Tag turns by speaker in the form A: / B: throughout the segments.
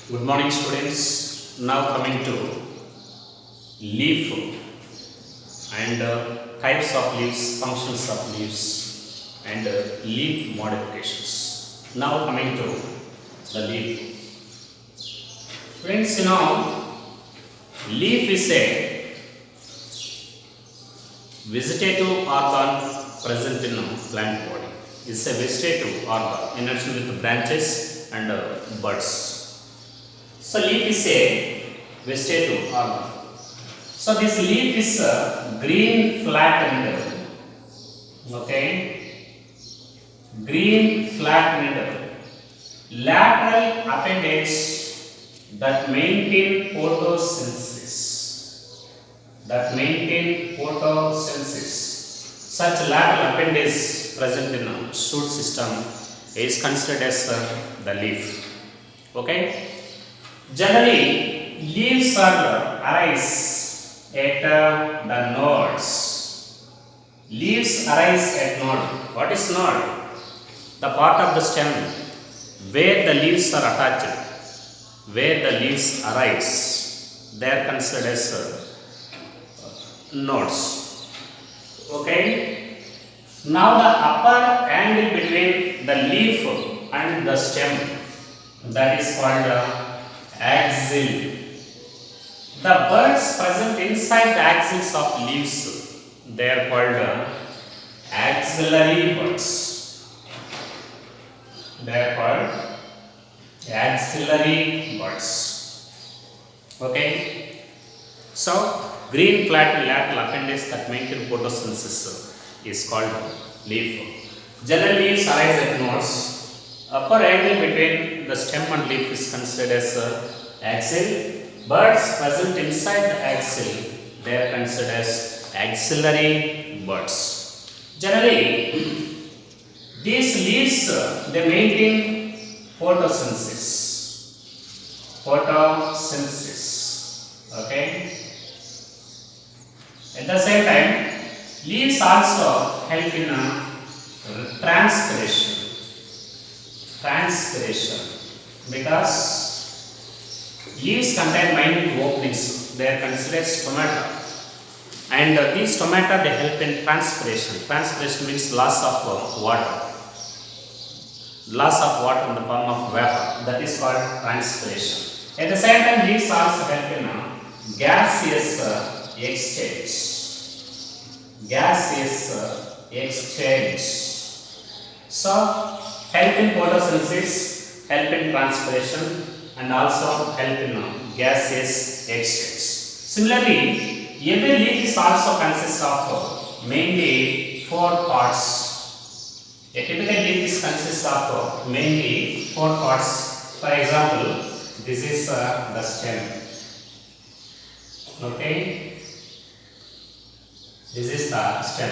A: Good morning, students. Now coming to leaf and types of leaves, functions of leaves, and leaf modifications. Now coming to the leaf. Friends, leaf is a vegetative organ present in a plant body. It's a vegetative organ in addition with the branches and buds. So leaf is a vegetative organ. So this leaf is green flattened. Okay, green flattened lateral appendage that maintain photosynthesis. Such lateral appendage present in a shoot system is considered as the leaf. Okay. Generally, leaves arise at the nodes. Leaves arise at node. What is node? The part of the stem where the leaves are attached, where the leaves arise. They are considered as nodes. Okay. Now the upper angle between the leaf and the stem, that is called axil. The buds present inside the axils of leaves, they are called axillary buds. Okay. So green flat lateral appendage that maintain photosynthesis is called leaf. General leaves arise at nodes. Upper angle between the stem and leaf is considered as axil. Buds present inside the axil, they are considered as axillary buds. Generally, these leaves they maintain photosynthesis. Okay. At the same time, leaves also help in transpiration because leaves contain minute openings. They are considered stomata, and these stomata they help in transpiration means loss of water in the form of vapor, that is called transpiration. At the same time, leaves also help in gaseous exchange. So help in photosynthesis, help in transpiration, and also help in gaseous exchange. Similarly, every leaf is also consists of mainly 4 parts. A typical leaf consists of mainly 4 parts. For example, this is the stem. Okay, this is the stem.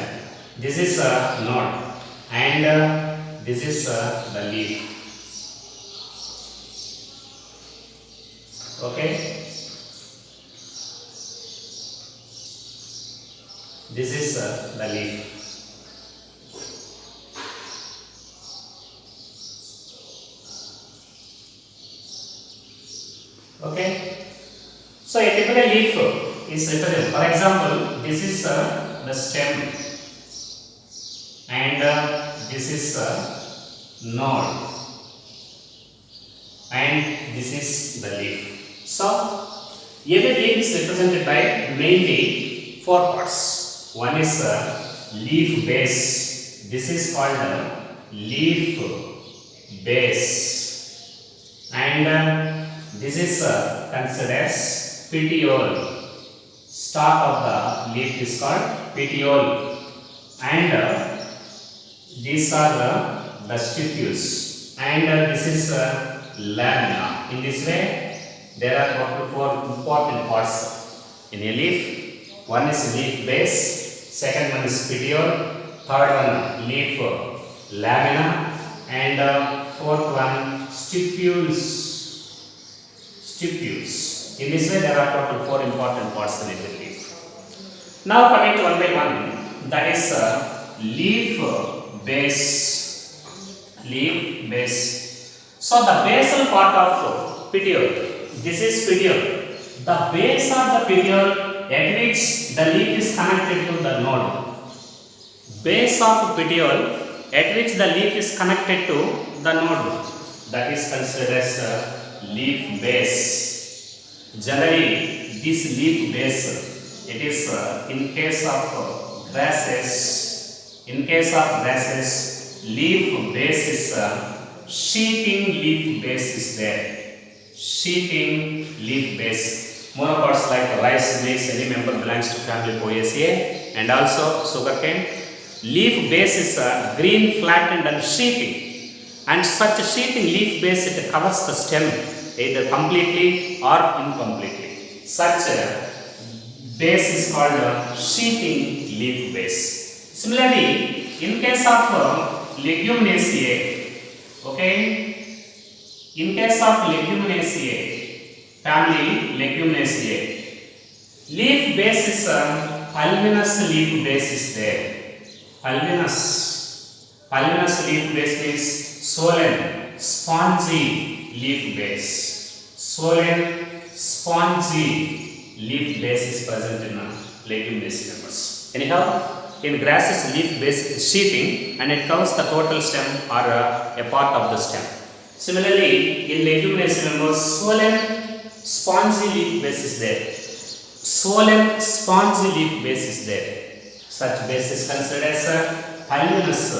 A: This is a node, and this is the leaf. Okay, this is the leaf. Okay, so a typical leaf is represented. For example, this is the stem, and this is node, and this is the leaf. So every leaf is represented by mainly 4 parts. One is leaf base. This is called leaf base, and this is considered as petiole. Stalk of the leaf is called petiole, and these are the stipules, and this is lamina. In this way, there are total 4 important parts in a leaf. One is leaf base, second one is petiole, third one leaf lamina, and fourth one stipules. In this way, there are total 4 important parts in a leaf. Now coming to one by one, that is leaf base. So the basal part of petiole, This is petiole. The base of the petiole at which the leaf is connected to the node. Base of petiole at which the leaf is connected to the node. That is considered as a leaf base. Generally, this leaf base, it is in case of grasses. In case of grasses, leaf base is sheathing leaf base is there. Sheathing leaf base. Monocots like rice, maize, any member belongs to family Poaceae, and also sugarcane. Leaf base is green, flattened and sheathing, and such sheathing leaf base it covers the stem either completely or incompletely. Such base is called sheathing leaf base. Similarly, in case of Leguminosae, okay, in case of Leguminosae, family Leguminosae, leaf base is pulvinous leaf base is there. Pulvinous leaf base means swollen, spongy leaf base. Swollen, spongy leaf base is present in Leguminosae members. Anyhow, in grasses, leaf base is sheathing and it covers the total stem or a part of the stem. Similarly, in Leguminosae members, swollen, spongy leaf base is there. Swollen, spongy leaf base is there. Such base is considered as a pulvinous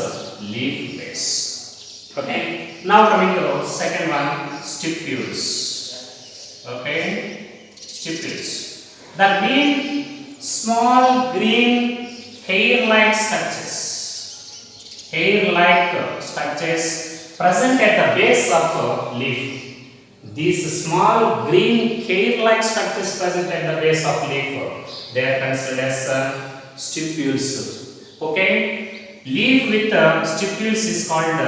A: leaf base. Okay. Now coming to second one, stipules. Okay, stipules. The green, small green hair-like structures present at the base of a leaf. These small green hair-like structures present at the base of leaf, they are considered as stipules. Okay, leaf with stipules is called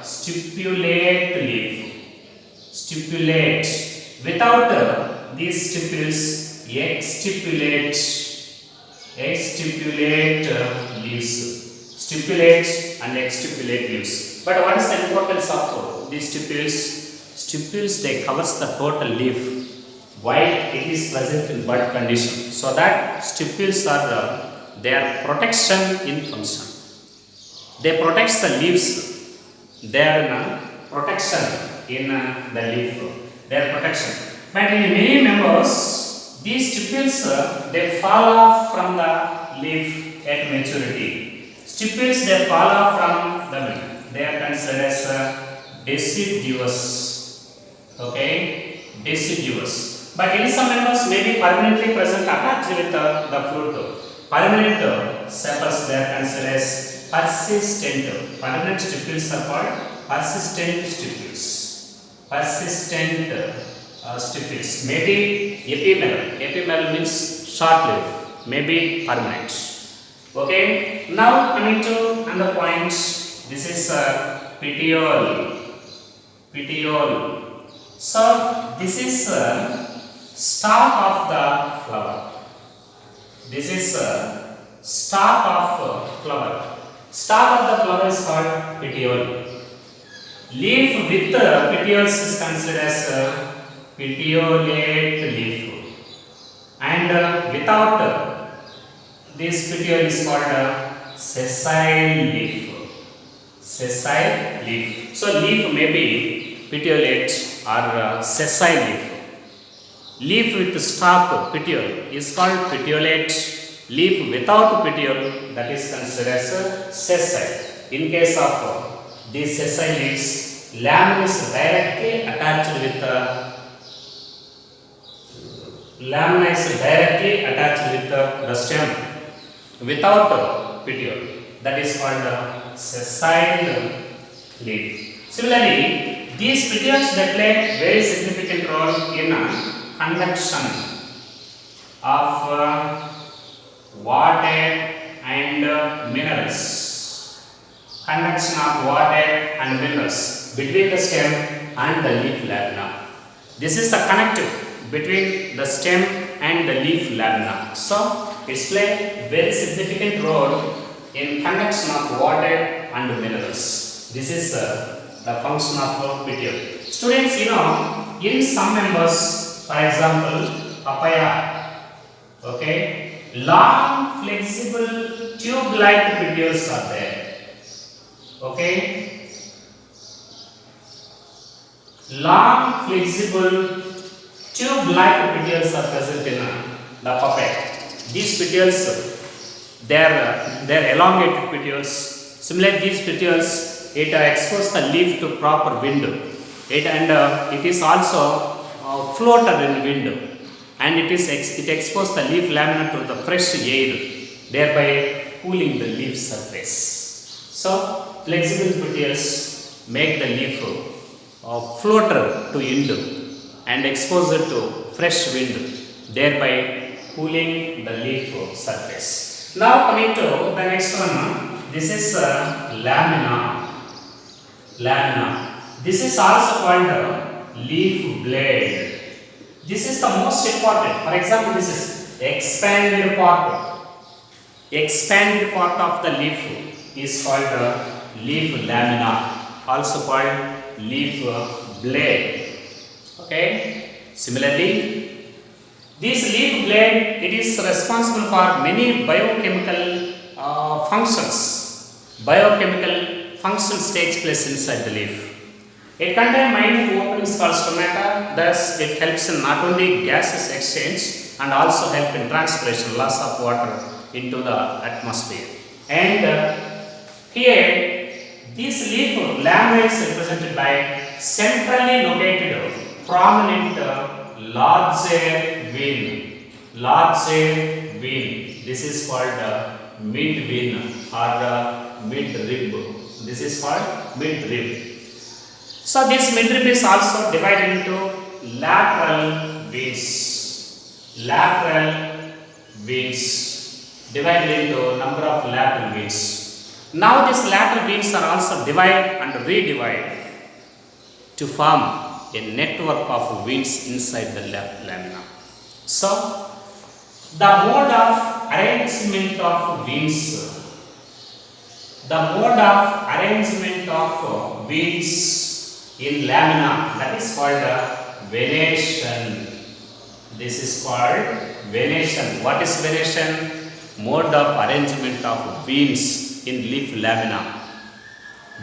A: stipulate leaf. Stipulate. Without these stipules, exstipulate leaves. Stipulate and exstipulate leaves. But what is the importance of these stipules? Stipules, they covers the total leaf while it is present in bud condition. So that stipules are their protection in function. They protect the leaves. They are protection in the leaf. Their protection. But in many members, these stipules they fall off from the leaf at maturity. Stipules they fall off from the leaf. They are considered as deciduous. Okay, deciduous. But in some members may be permanently present attached with the fruit. Permanent sepals they are considered as persistent. Permanent stipules are called persistent stipules. Persistent stipules. Maybe ephemeral. Ephemeral means short-lived. Maybe permanent. Okay. Now coming to another point. This is petiole. Petiole. So this is stalk of the flower. This is stalk of flower. Stalk of the flower is called petiole. Leaf with petioles is considered as petiolate leaf, and without this petiole is called sessile leaf. Sessile leaf. So leaf may be petiolate or sessile leaf. Leaf with stalk petiole is called petiolate. Leaf without petiole, that is considered as sessile. In case of these sessile leaves, lamen is directly attached with the stem without petiole. That is called sessile leaf. Similarly, these petioles they play very significant role in conduction of water and minerals. Conduction of water and minerals between the stem and the leaf lamina. This is the connective between the stem and the leaf lamina. So, it's play very significant role in conduction of water and minerals. This is the function of petiole. Students, in some members For example, papaya. Okay. Long, flexible, tube-like petioles are there. Okay. Long, flexible, tube-like petioles are present in the papaya. These petioles, they are elongated petioles. Similarly, these petioles, it exposes the leaf to proper wind. It is also floated in wind, and it exposes the leaf lamina to the fresh air, thereby cooling the leaf surface. So, flexible petioles make the leaf floater to wind and expose it to fresh wind, thereby cooling the leaf surface. Now coming to the next one, this is lamina. This is also called leaf blade. This is the most important. For example, this is expanded part. Expanded part of the leaf is called leaf lamina, also called leaf blade. Okay. Similarly, this leaf blade, it is responsible for many biochemical functions. Biochemical functions takes place inside the leaf. It contains minute openings called stomata, thus it helps in not only gases exchange and also help in transpiration, loss of water into the atmosphere. And here, this leaf lamina is represented by centrally located prominent larger vein. This is called mid vein or mid rib. This is called mid rib. So this mid rib is also divided into lateral veins. Divided into number of lateral veins. Now these lateral veins are also divided and redivide to form a network of veins inside the lamina. So the mode of arrangement of veins. In lamina, that is called venation. This is called venation. What is venation? Mode of arrangement of veins in leaf lamina.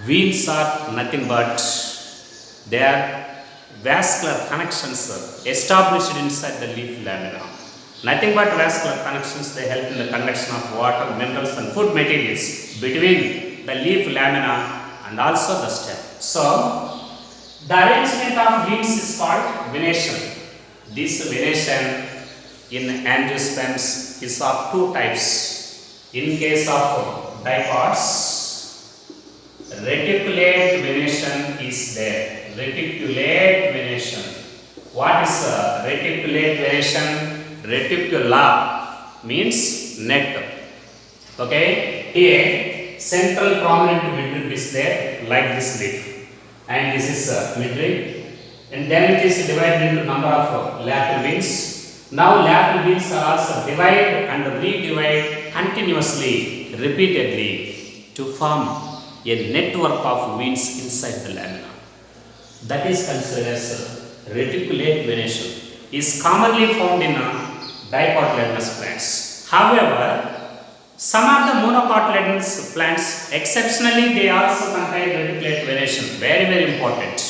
A: Veins are nothing but they are vascular connections established inside the leaf lamina. Nothing but vascular connections, they help in the conduction of water, minerals and food materials between the leaf lamina and also the stem. So, the arrangement of veins is called venation. This venation in angiosperms is of two types. In case of dicots, reticulate venation is there. Reticulate venation. What is reticulate venation? Reticula means net. Okay, here central prominent midrib is there, like this leaf, and this is midrib, and then it is divided into number of lateral veins. Now lateral veins are also divided and redivide continuously, repeatedly to form a network of veins inside the lamina. That is considered as reticulate venation. Is commonly found in dicotyledonous plants. However, some of the monocotyledonous plants, exceptionally, they also contain reticulate venation. Very, very important.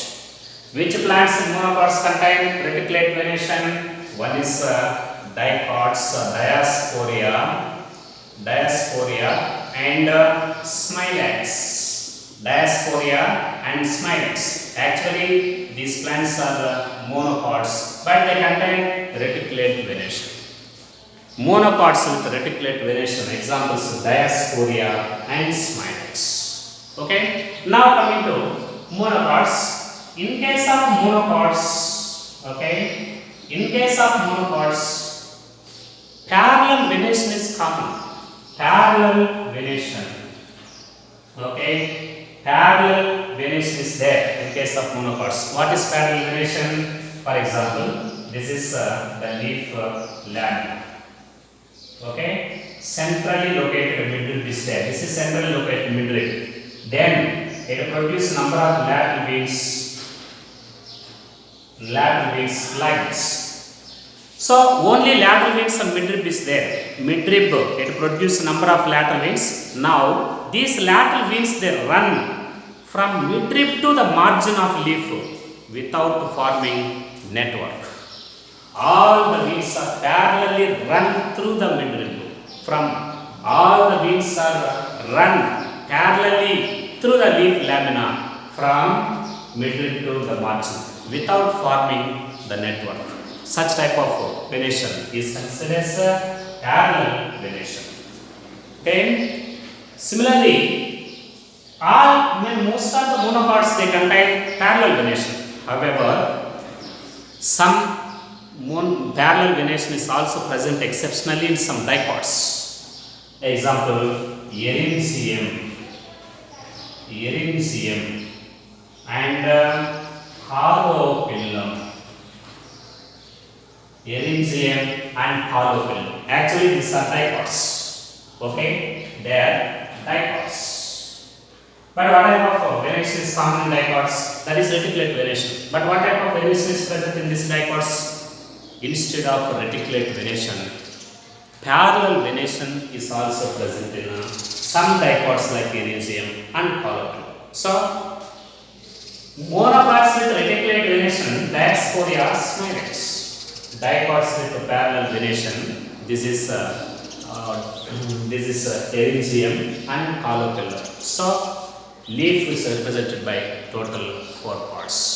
A: Which plants in monocots contain reticulate venation? One is dicots, diasporia and smilax. Actually, these plants are monocots, but they contain reticulate venation. Monocots with reticulate venation, examples diasporia and smilax. Okay. Now coming to monocots. In case of monocots, parallel venation is common. Parallel venation. Okay. Parallel venation is there in case of monocots. What is parallel venation? For example, this is the leaf lamina. Okay, centrally located midrib is there. This is centrally located midrib. Then it produces number of lateral veins like this. So only lateral veins and midrib is there. Midrib it produces number of lateral veins. Now these lateral veins they run from midrib to the margin of leaf without forming network. All the veins are parallelly run through the midrib. From all the veins are run parallelly through the leaf lamina from midrib to the margin without forming the network. Such type of venation is considered as a parallel venation. Okay. Similarly, most of the monoparts they contain parallel venation. However, some parallel venation is also present exceptionally in some dicots. Example, Eryngium and Carlophyllum. Eryngium and Carlophyllum. Actually, these are dicots. Okay, they are dicots. But what type of venation is common in dicots? That is reticulate venation. But what type of venation is present in these dicots? Instead of reticulate venation, parallel venation is also present in some dicots like Eryngium and Carlophyllum. So, monoparts with reticulate venation, Diasporia smilax. Dicots with parallel venation, this is Eryngium and Carlophyllum. So leaf is represented by total 4 parts.